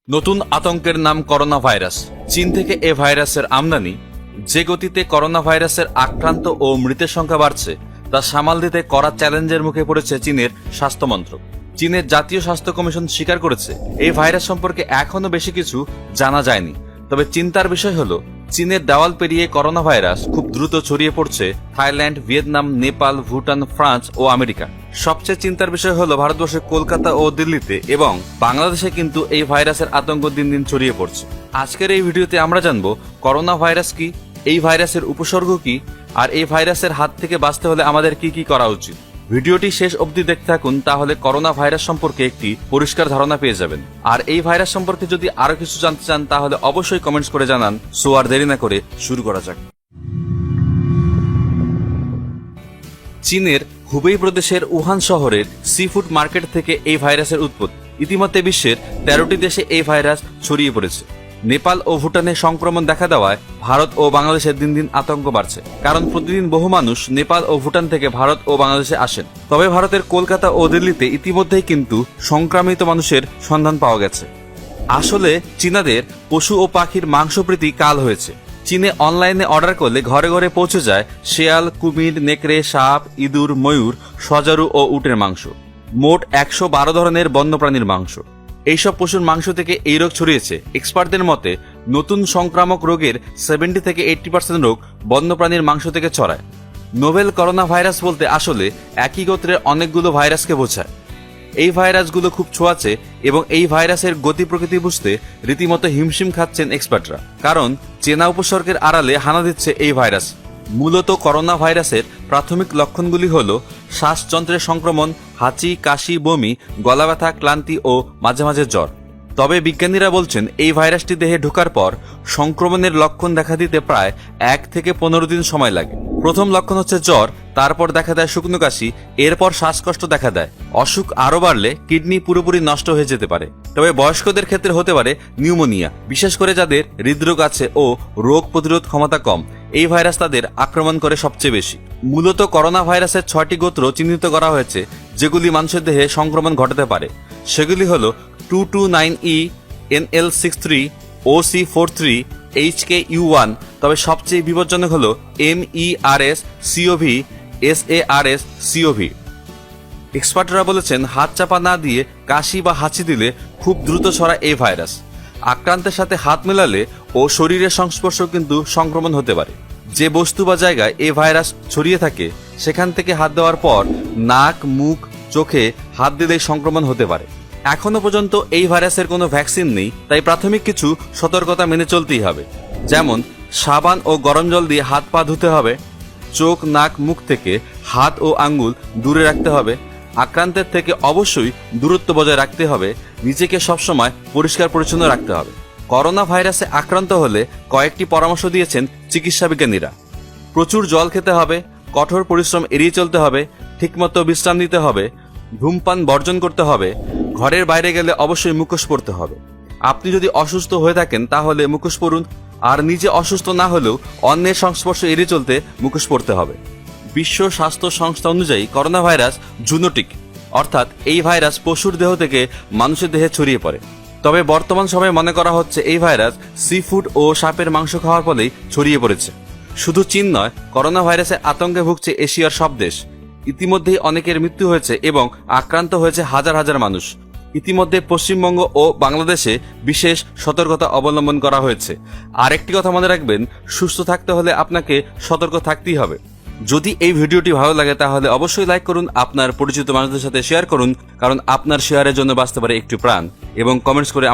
নতুন আতঙ্কের নাম করোনা ভাইরাস। চীন থেকে এ ভাইরাসের আমদানি। যে গতিতে করোনা ভাইরাসের আক্রান্ত ও মৃতের সংখ্যা বাড়ছে তা সামাল দিতে কড়া চ্যালেঞ্জের মুখে পড়েছে চীনের স্বাস্থ্য মন্ত্রক। চীনের জাতীয় স্বাস্থ্য কমিশন স্বীকার করেছে এই ভাইরাস সম্পর্কে এখনো বেশি কিছু জানা যায়নি। তবে চিন্তার বিষয় হলো চীনের দেওয়াল পেরিয়ে করোনা ভাইরাস খুব দ্রুত ছড়িয়ে পড়ছে Thailand, Vietnam, Nepal, Bhutan, France ও আমেরিকা। সবচেয়ে চিন্তার বিষয় হলো ভারতবর্ষের কলকাতা ও দিল্লিতে এবং বাংলাদেশে কিন্তু এই ভাইরাসের আতঙ্ক দিন দিন ছড়িয়ে পড়ছে। আজকের এই ভিডিওতে আমরা জানবো করোনা ভাইরাস কি, এই ভাইরাসের উপসর্গ কি, আর এই ভাইরাসের হাত থেকে বাঁচতে হলে আমাদের কি কি করা উচিত। ভিডিওটি শেষ অবধি দেখতে থাকুন, তাহলে করোনা ভাইরাস সম্পর্কে একটি পরিষ্কার ধারণা পেয়ে যাবেন। আর এই ভাইরাস সম্পর্কে যদি আরো কিছু জানতে চান তাহলে অবশ্যই কমেন্টস করে জানান। সো আর দেরি না করে শুরু করা যাক। চীনের হুবেই প্রদেশের উহান শহরের সি ফুড মার্কেট থেকে এই ভাইরাসের উৎপত্তি। ইতিমধ্যে বিশ্বের 13টি দেশে এই ভাইরাস ছড়িয়ে পড়েছে। নেপাল ও ভুটানে সংক্রমণ দেখা দেওয়ায় ভারত ও বাংলাদেশের দিন দিন আতঙ্ক বাড়ছে, কারণ প্রতিদিন বহু মানুষ নেপাল ও ভুটান থেকে ভারত ও বাংলাদেশে আসেন। তবে ভারতের কলকাতা ও দিল্লিতে ইতিমধ্যেই কিন্তু সংক্রামিত মানুষের সন্ধান পাওয়া গেছে। আসলে চীনাদের পশু ও পাখির মাংসপ্রীতি কাল হয়েছে। চীনে অনলাইনে অর্ডার করলে ঘরে ঘরে পৌঁছে যায় শেয়াল, কুমির, নেকড়ে, সাপ, ইঁদুর, ময়ূর, সজারু ও উটের মাংস। মোট 112 ধরনের বন্যপ্রাণীর মাংস। এইসব পশুর মাংস থেকে এই রোগ ছড়িয়েছে। এক্সপার্টদের মতে নতুন সংক্রামক রোগের 70 থেকে 80% রোগ বন্যপ্রাণীর মাংস থেকে ছড়ায়। নোভেল করোনা ভাইরাস বলতে আসলে একই গোত্রের অনেকগুলো ভাইরাসকে বোঝায়। এই ভাইরাসগুলো খুব ছোঁয়াচে এবং এই ভাইরাসের গতি প্রকৃতি বুঝতে রীতিমতো হিমশিম খাচ্ছেন এক্সপার্টরা, কারণ চেনা উপসর্গের আড়ালে হানা দিচ্ছে এই ভাইরাস। মূলত করোনা ভাইরাসের প্রাথমিক লক্ষণগুলি হল শ্বাসযন্ত্রের সংক্রমণ, হাঁচি, কাশি, বমি, গলা ব্যথা, ক্লান্তি ও মাঝে মাঝে জ্বর। তবে বিজ্ঞানীরা বলছেন এই ভাইরাসটি দেহে ঢোকার পর সংক্রমণের লক্ষণ দেখা দিতে প্রায় 1 থেকে 15 দিন সময় লাগে। প্রথম লক্ষণ হচ্ছে জ্বর, তারপর দেখা দেয় শুকনো কাশি, এরপর শ্বাসকষ্ট দেখা দেয়। অসুখ আরো বাড়লে কিডনি পুরোপুরি নষ্ট হয়ে যেতে পারে। তবে বয়স্কদের ক্ষেত্রে হতে পারে নিউমোনিয়া, বিশেষ করে যাদের হৃদরোগ আছে ও রোগ প্রতিরোধ ক্ষমতা কম। এই ভাইরাস তাদের আক্রমণ করে সবচেয়ে বেশি। মূলত করোনা ভাইরাসের 6টি গোত্র চিহ্নিত করা হয়েছে যেগুলি মানুষের দেহে সংক্রমণ ঘটাতে পারে। সেগুলি হল 229E, NL63, OC43, HKU1। তবে সবচেয়ে বিপজ্জনক হল MERS, CoV, SARS, CoV। এক্সপার্টরা বলেছেন হাত চাপা না দিয়ে কাশি বা হাঁচি দিলে খুব দ্রুত ছড়ায় এই ভাইরাস। আক্রান্তের সাথে হাত মেলালে ও শরীরের সংস্পর্শ কিন্তু সংক্রমণ হতে পারে। যে বস্তু বা জায়গায় এই ভাইরাস ছড়িয়ে থাকে সেখান থেকে হাত দেওয়ার পর নাক, মুখ, চোখে হাত দিলেই সংক্রমণ হতে পারে। এখনো পর্যন্ত এই ভাইরাসের কোনো ভ্যাকসিন নেই, তাই প্রাথমিক কিছু সতর্কতা মেনে চলতেই হবে। যেমন সাবান ও গরম জল দিয়ে হাত পা ধুতে হবে, চোখ, নাক, মুখ থেকে হাত ও আঙ্গুল দূরে রাখতে হবে, আক্রান্তের থেকে অবশ্যই দূরত্ব বজায় রাখতে হবে, নিজেকে সবসময় পরিষ্কার পরিচ্ছন্ন রাখতে হবে। করোনা ভাইরাসে আক্রান্ত হলে কয়েকটি পরামর্শ দিয়েছেন চিকিৎসা বিজ্ঞানীরা। প্রচুর জল খেতে হবে, কঠোর পরিশ্রম এড়িয়ে চলতে হবে, ঠিকমতো বিশ্রাম নিতে হবে, ধূমপান বর্জন করতে হবে, ঘরের বাইরে গেলে অবশ্যই মুখোশ পরতে হবে। আপনি যদি অসুস্থ হয়ে থাকেন তাহলে মুখোশ পরুন, আর নিজে অসুস্থ না হলেও অন্যের সংস্পর্শ এড়িয়ে চলতে মুখোশ পরতে হবে। বিশ্ব স্বাস্থ্য সংস্থা অনুযায়ী করোনা ভাইরাস জুনোটিক, অর্থাৎ এই ভাইরাস পশুর দেহ থেকে মানুষের দেহে ছড়িয়ে পড়ে। তবে বর্তমান সময়ে মনে করা হচ্ছে এই ভাইরাস সি ফুড ও সাপের মাংস খাওয়ার ফলেই ছড়িয়ে পড়েছে। শুধু চীন নয়, করোনা ভাইরাসে আতঙ্কে ভুগছে এশিয়ার সব দেশ। ইতিমধ্যেই অনেকের মৃত্যু হয়েছে এবং আক্রান্ত হয়েছে হাজার হাজার মানুষ। ইতিমধ্যে পশ্চিমবঙ্গ ও বাংলাদেশে বিশেষ সতর্কতা অবলম্বন করা হয়েছে। আরেকটি কথা মনে রাখবেন, সুস্থ থাকতে হলে আপনাকে সতর্ক থাকতেই হবে। যদি এই ভিডিওটি ভালো লাগে তাহলে অবশ্যই লাইক করুন, আপনার পরিচিত মানুষদের সাথে শেয়ার করুন, কারণ আপনার শেয়ারের জন্য বাঁচতে পারে একটি প্রাণ, এবং কমেন্টস করে আমাদের